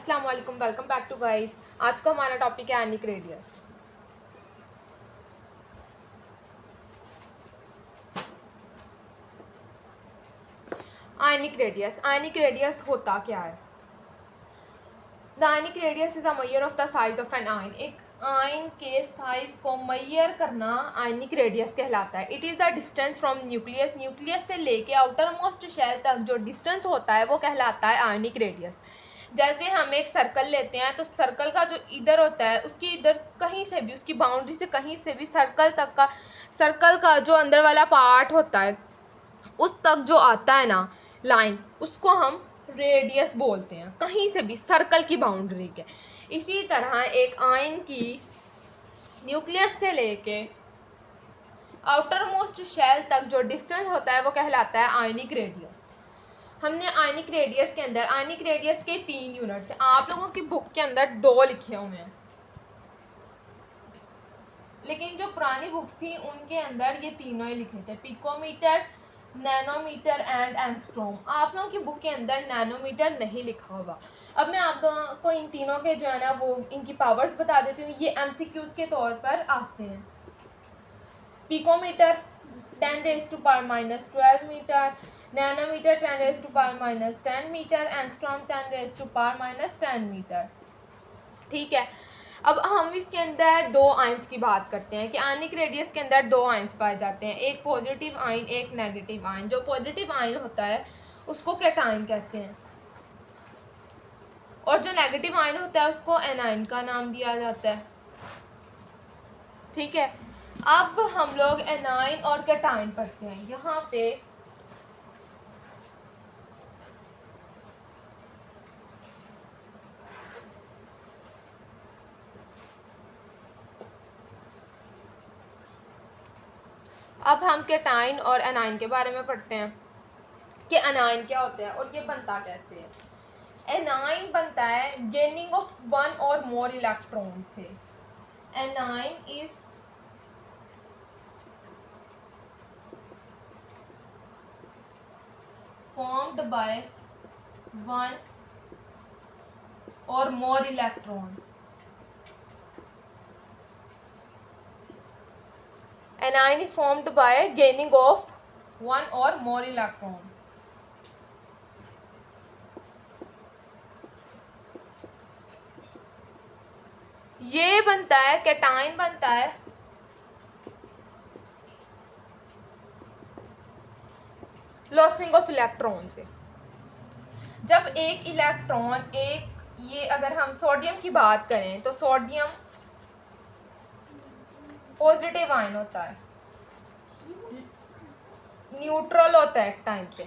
अस्सलाम वालेकुम, welcome back to guys. आज का हमारा टॉपिक है आयनिक रेडियस। आयनिक रेडियस होता क्या है? The ionic radius is a measure of the size of an ion. एक आयन के साइज को मेजर करना आयनिक रेडियस कहलाता है। It is the distance from nucleus से लेके आउटर मोस्ट शेल तक जो डिस्टेंस होता है वो कहलाता है आयनिक रेडियस। जैसे हम एक सर्कल लेते हैं तो सर्कल का जो इधर होता है उसकी इधर कहीं से भी, उसकी बाउंड्री से कहीं से भी सर्कल का जो अंदर वाला पार्ट होता है उस तक जो आता है ना लाइन, उसको हम रेडियस बोलते हैं, कहीं से भी सर्कल की बाउंड्री के। इसी तरह एक आयन की न्यूक्लियस से लेके आउटर मोस्ट शेल तक जो डिस्टेंस होता है वो कहलाता है आयनिक रेडियस। हमने आयनिक रेडियस के अंदर, आयनिक रेडियस के 3 यूनिट्स हैं। आप लोगों की बुक के अंदर 2 लिखे हुए हैं, लेकिन जो पुरानी बुक्स थी उनके अंदर ये तीनों ही लिखे थे, पिकोमीटर, नैनोमीटर एंड एंगस्ट्रॉम। आप लोगों की बुक के अंदर नैनोमीटर नहीं लिखा होगा। अब मैं आप लोगों को इन तीनों के जो है ना वो इनकी पावर्स बता देती हूँ। ये एमसीक्यूज के तौर पर आते हैं। Picometre 10⁻⁻12 metre, nanometre 10⁻⁻10 metre, angstrom 10⁻⁻10 metre. ठीक है, अब हम इसके अंदर 2 आयंस की बात करते हैं कि आयनिक रेडियस के अंदर 2 आयंस पाए जाते हैं, एक पॉजिटिव आयन, एक नेगेटिव आयन। जो पॉजिटिव आयन होता है उसको कैटायन कहते हैं और जो नेगेटिव आयन होता है उसको एनायन का नाम दिया जाता है। ठीक है, अब हम लोग एनायन और कैटायन पढ़ते हैं। यहाँ पे अब हम कैटायन और एनायन के बारे में पढ़ते हैं कि एनायन क्या होता है और ये बनता कैसे है। एनायन बनता है गेनिंग ऑफ 1 और मोर इलेक्ट्रॉन से। Anion is formed by 1 or more electron. Anion is formed by gaining of 1 or more electron. ये बनता है, कैटायन बनता है लॉसिंग ऑफ इलेक्ट्रॉन से। जब एक इलेक्ट्रॉन, ये अगर हम सोडियम की बात करें तो सोडियम पॉजिटिव आयन होता है, न्यूट्रल होता है एक टाइम पे।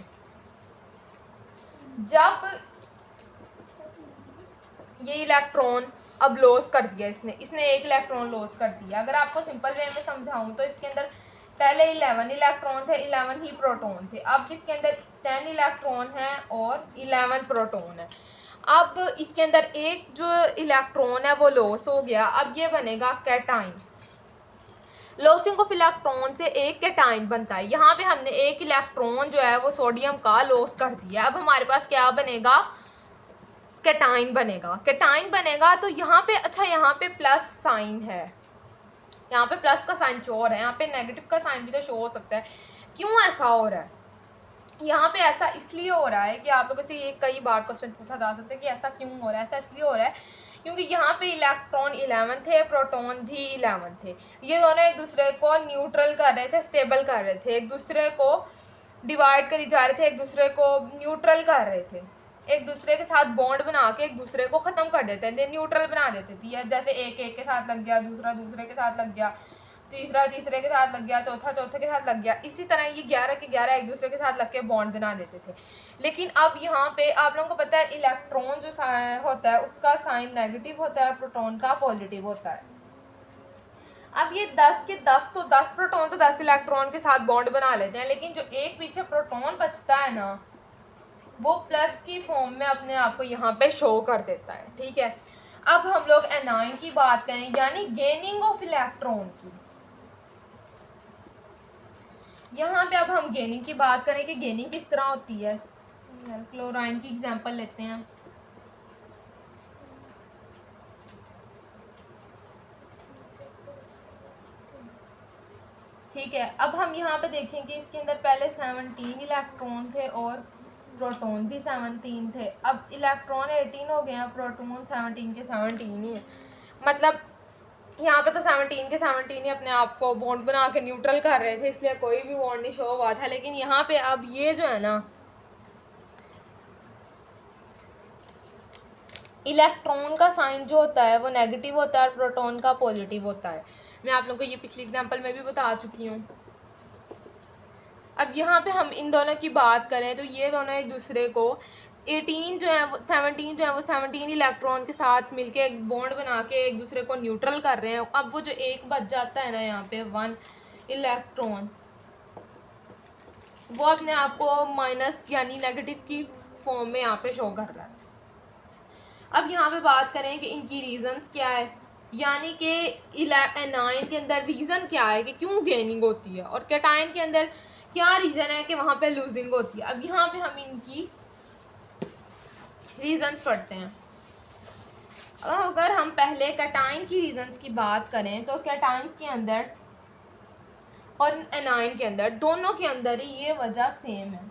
जब ये इलेक्ट्रॉन अब लॉस कर दिया, इसने एक इलेक्ट्रॉन लॉस कर दिया। अगर आपको सिंपल वे में समझाऊं तो इसके अंदर पहले 11 इलेक्ट्रॉन थे, 11 ही प्रोटॉन थे। अब इसके अंदर 10 इलेक्ट्रॉन है और 11 प्रोटॉन है। अब इसके अंदर एक जो इलेक्ट्रॉन है वो लॉस हो गया, अब ये बनेगा कैटायन। लॉसिंग ऑफ इलेक्ट्रॉन से एक कैटायन बनता है। यहाँ पे हमने एक इलेक्ट्रॉन जो है वो सोडियम का लॉस कर दिया। अब हमारे पास क्या बनेगा? कैटायन बनेगा। कैटायन बनेगा तो यहाँ पे, अच्छा यहाँ पे प्लस साइन है, यहाँ पे प्लस का साइन शो हो रहा है, यहाँ पे नेगेटिव का साइन भी तो शो हो सकता है। क्यों ऐसा हो रहा है? यहाँ पे ऐसा इसलिए हो रहा है कि आप लोगों से ये कई बार क्वेश्चन पूछा जा सकता है कि ऐसा क्यों हो रहा है। ऐसा इसलिए हो रहा है क्योंकि यहाँ पे इलेक्ट्रॉन 11 थे, प्रोटॉन भी 11 थे। ये दोनों एक दूसरे को न्यूट्रल कर रहे थे, स्टेबल कर रहे थे, एक दूसरे को डिवाइड करी जा रहे थे, एक दूसरे को न्यूट्रल कर रहे थे, एक दूसरे के साथ बॉन्ड बना के एक दूसरे को ख़त्म कर देते थे, न्यूट्रल बना देते थे। जैसे एक के साथ लग गया, दूसरा दूसरे के साथ लग गया, तीसरा तीसरे के साथ लग गया, चौथा चौथे के साथ लग गया। इसी तरह ये 11 के 11 एक दूसरे के साथ लग के बॉन्ड बना देते थे। लेकिन अब यहाँ पे आप लोगों को पता है इलेक्ट्रॉन जो होता है उसका साइन नेगेटिव होता है, प्रोटॉन का पॉजिटिव होता है। अब ये 10 के 10 तो 10 प्रोटॉन तो 10 इलेक्ट्रॉन के साथ बॉन्ड बना लेते हैं, लेकिन जो एक पीछे प्रोटॉन बचता है ना वो प्लस की फॉर्म में अपने आप को यहाँ पे शो कर देता है। ठीक है, अब हम लोग एनायन की बात करें, यानी गेनिंग ऑफ इलेक्ट्रॉन की। यहाँ पे अब हम गेनिंग की बात करें कि गेनिंग किस तरह होती है। क्लोराइन की एग्जांपल लेते हैं। ठीक है, अब हम यहाँ पे देखें कि इसके अंदर पहले 17 इलेक्ट्रॉन थे और प्रोटॉन भी 17 थे। अब इलेक्ट्रॉन 18 हो गए हैं, प्रोटॉन 17 के 17 ही है। मतलब यहाँ पे तो 17 के 17 ही अपने आप को बॉन्ड बना के न्यूट्रल कर रहे थे, इसलिए कोई भी बॉन्ड नहीं शो हुआ था। लेकिन यहाँ पे अब ये जो है ना, इलेक्ट्रॉन का साइन जो होता है वो नेगेटिव होता है और प्रोटॉन का पॉजिटिव होता है। मैं आप लोगों को ये पिछली एग्जांपल में भी बता चुकी हूँ। अब यहाँ पे हम इन दोनों की बात करें तो ये दोनों एक दूसरे को 18 जो है वो 17 जो है वो 17 इलेक्ट्रॉन के साथ मिलके एक बॉन्ड बना के एक दूसरे को न्यूट्रल कर रहे हैं। अब वो जो एक बच जाता है ना यहाँ पे 1 इलेक्ट्रॉन, वो अपने आप को माइनस यानी नेगेटिव की फॉर्म में यहाँ पे शो कर रहा है। अब यहाँ पे बात करें कि इनकी रीजंस क्या है, यानी कि एनायन के अंदर रीज़न क्या है कि क्यों गेनिंग होती है और कैटायन के अंदर क्या रीज़न है कि वहाँ पे लूजिंग होती है। अब यहाँ पे हम इनकी रीजंस पढ़ते हैं। अगर हम पहले कैटायन की रीजंस की बात करें तो कैटायन के अंदर और एनायन के अंदर दोनों के अंदर ही ये वजह सेम है।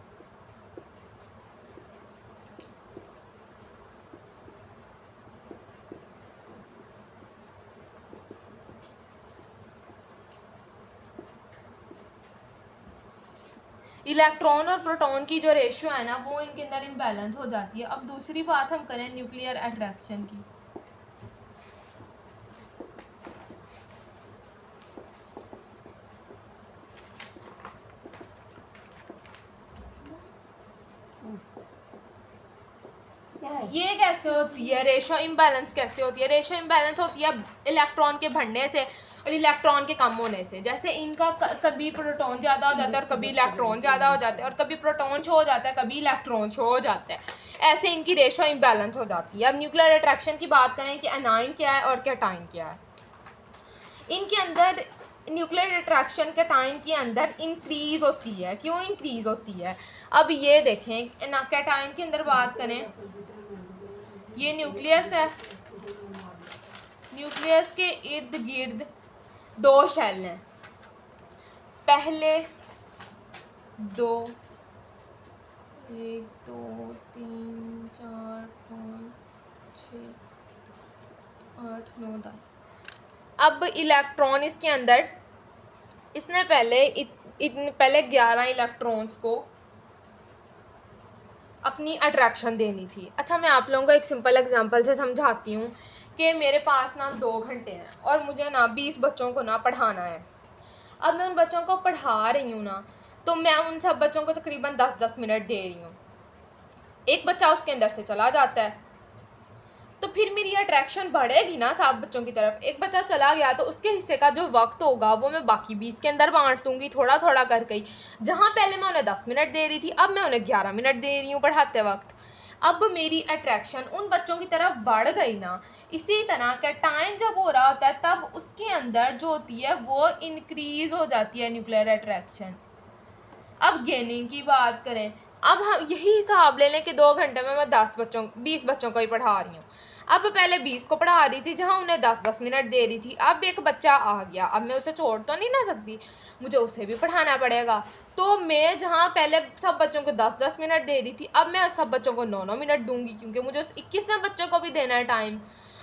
इलेक्ट्रॉन और प्रोटॉन की जो रेशियो है ना वो इनके अंदर इम्बैलेंस हो जाती है। अब दूसरी बात हम करें न्यूक्लियर अट्रैक्शन की। ये कैसे होती है, रेशो इम्बैलेंस कैसे होती है? रेशो इम्बैलेंस होती है इलेक्ट्रॉन के बढ़ने से और इलेक्ट्रॉन के कम होने से। जैसे इनका कभी प्रोटॉन ज़्यादा हो जाता है और कभी इलेक्ट्रॉन ज़्यादा हो जाता है, और कभी प्रोटॉन शो हो जाता है कभी इलेक्ट्रॉन शो हो जाता है। ऐसे इनकी रेशो इम्बैलेंस हो जाती है। अब न्यूक्लियर अट्रैक्शन की बात करें कि एनाइन क्या है और कैटाइन क्या है। इनके अंदर न्यूक्लियर अट्रैक्शन कैटाइन के अंदर इंक्रीज होती है। क्यों इंक्रीज होती है? अब ये देखें, कैटाइन के अंदर बात करें, ये न्यूक्लियस है, न्यूक्लियस के इर्द गिर्द दो शेल हैं। पहले दो, 1 2 3 4 5 6 8 9 10। अब इलेक्ट्रॉन इसके अंदर, इसने पहले 11 इलेक्ट्रॉन्स को अपनी अट्रैक्शन देनी थी। अच्छा, मैं आप लोगों को एक सिंपल एग्जांपल से समझाती हूँ कि मेरे पास ना 2 घंटे हैं और मुझे ना 20 बच्चों को ना पढ़ाना है। अब मैं उन बच्चों को पढ़ा रही हूँ ना, तो मैं उन सब बच्चों को तकरीबन 10-10 मिनट दे रही हूँ। एक बच्चा उसके अंदर से चला जाता है तो फिर मेरी अट्रैक्शन बढ़ेगी ना सब बच्चों की तरफ। एक बच्चा चला गया तो उसके हिस्से का जो वक्त होगा वो मैं बाकी 20 के अंदर बांट दूंगी, थोड़ा थोड़ा करके ही। जहाँ पहले मैं उन्हें 10 मिनट दे रही थी, अब मैं उन्हें 11 मिनट दे रही हूँ पढ़ाते वक्त। अब मेरी अट्रैक्शन उन बच्चों की तरफ बढ़ गई ना। इसी तरह कैटायन जब हो रहा होता है तब उसके अंदर जो होती है वो इंक्रीज हो जाती है न्यूक्लियर अट्रैक्शन। अब गेनिंग की बात करें, अब हम यही हिसाब ले लें कि 2 घंटे में मैं 20 बच्चों को ही पढ़ा रही हूँ। अब पहले 20 को पढ़ा रही थी जहाँ उन्हें 10-10 मिनट दे रही थी। अब एक बच्चा आ गया, अब मैं उसे छोड़ तो नहीं ना सकती, मुझे उसे भी पढ़ाना पड़ेगा। तो मैं जहाँ पहले सब बच्चों को 10-10 मिनट दे रही थी, अब मैं सब बच्चों को 9-9 मिनट दूंगी, क्योंकि मुझे उस 21वें बच्चों को भी देना है टाइम।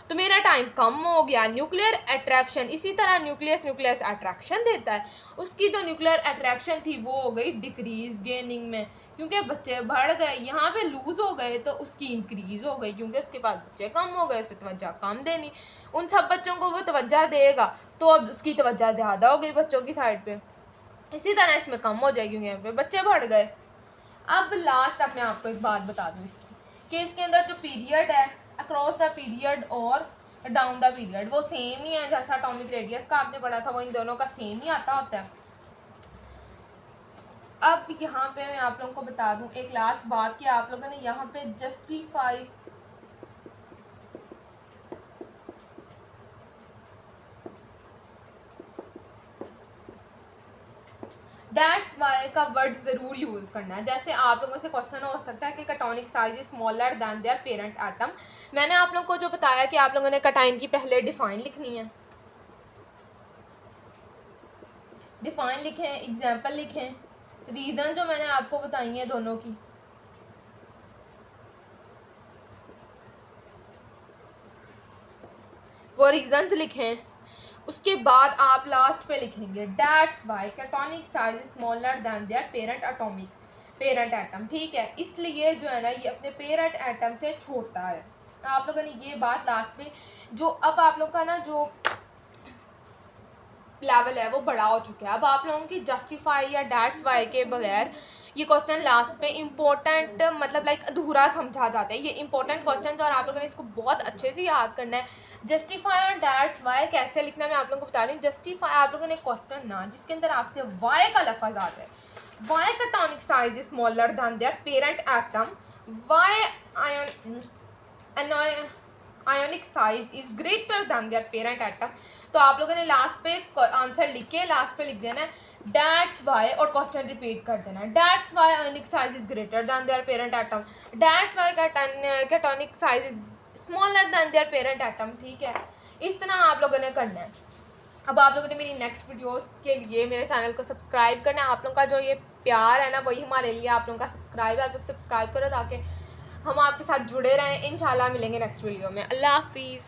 तो मेरा टाइम कम हो गया। न्यूक्लियर अट्रैक्शन इसी तरह न्यूक्लियस अट्रैक्शन देता है। उसकी जो न्यूक्लियर अट्रैक्शन थी वो हो गई डिक्रीज गेनिंग में, क्योंकि बच्चे बढ़ गए। यहाँ पे लूज हो गए तो उसकी इंक्रीज हो गई, क्योंकि उसके पास बच्चे कम हो गए, उसे तवज्जो कम देनी। उन सब बच्चों को वो तवज्जो देगा तो अब उसकी तवज्जो ज़्यादा हो गई बच्चों की साइड पे। इसी तरह इसमें कम हो जाएगी, क्योंकि यहाँ पे बच्चे बढ़ गए। अब लास्ट अब मैं आपको एक बात बता दूँ इसकी, कि इसके अंदर जो पीरियड है अक्रॉस द पीरियड और डाउन द पीरियड वो सेम ही है। जैसा एटॉमिक रेडियस का आपने पढ़ा था वो इन दोनों का सेम ही आता होता है। अब यहाँ पे मैं आप लोगों को बता दूं एक लास्ट बात, कि आप लोगों ने यहाँ पे जस्टिफाई दैट्स वाई का वर्ड ज़रूर यूज़ करना है। जैसे आप लोगों से क्वेश्चन हो सकता है कि cationic size is smaller than their parent atom. मैंने आप लोगों को जो बताया कि आप लोगों ने कैटाइन की पहले डिफाइन लिखनी है। डिफाइन लिखें, एग्जाम्पल लिखें, रीज़न जो मैंने आपको बताई है दोनों की, वो रीजन लिखें। उसके बाद आप लास्ट पे लिखेंगे that's why cationic size is smaller than their parent atom. ठीक है, इसलिए जो है ना ये अपने पेरेंट एटम से छोटा है। आप लोगों ने ये बात लास्ट में, जो अब आप लोग का ना जो लेवल है वो बड़ा हो चुका है। अब आप लोगों की जस्टिफाई या दैट्स वाई के बगैर ये क्वेश्चन लास्ट पे इम्पोर्टेंट मतलब लाइक अधूरा समझा जाता है। ये इंपॉर्टेंट क्वेश्चन, और आप लोगों ने इसको बहुत अच्छे से याद करना है। जस्टिफाई और दैट्स वाई कैसे लिखना है मैं आप लोगों को बता रही हूँ। जस्टिफाई आप लोगों ने क्वेश्चन ना जिसके अंदर आपसे वाई का लफ्ज आता है, why cationic size is smaller than their parent atom, why ionic size is greater than their parent atom. तो आप लोगों ने लास्ट पे आंसर लिख के लास्ट पे लिख देना है दैट्स वाई और क्वेश्चन रिपीट कर देना है that's why ionic size is greater than their parent atom, that's why cationic size is smaller than their parent atom. ठीक है, इस तरह आप लोगों ने करना है। अब आप लोगों ने मेरी नेक्स्ट वीडियो के लिए मेरे चैनल को सब्सक्राइब करना है। आप लोगों का जो ये प्यार है ना वही हमारे लिए आप लोगों का सब्सक्राइब है। आप लोग सब्सक्राइब करो ताकि हम आपके साथ जुड़े रहें। इंशाल्लाह मिलेंगे नेक्स्ट वीडियो में। अल्लाह हाफिज़।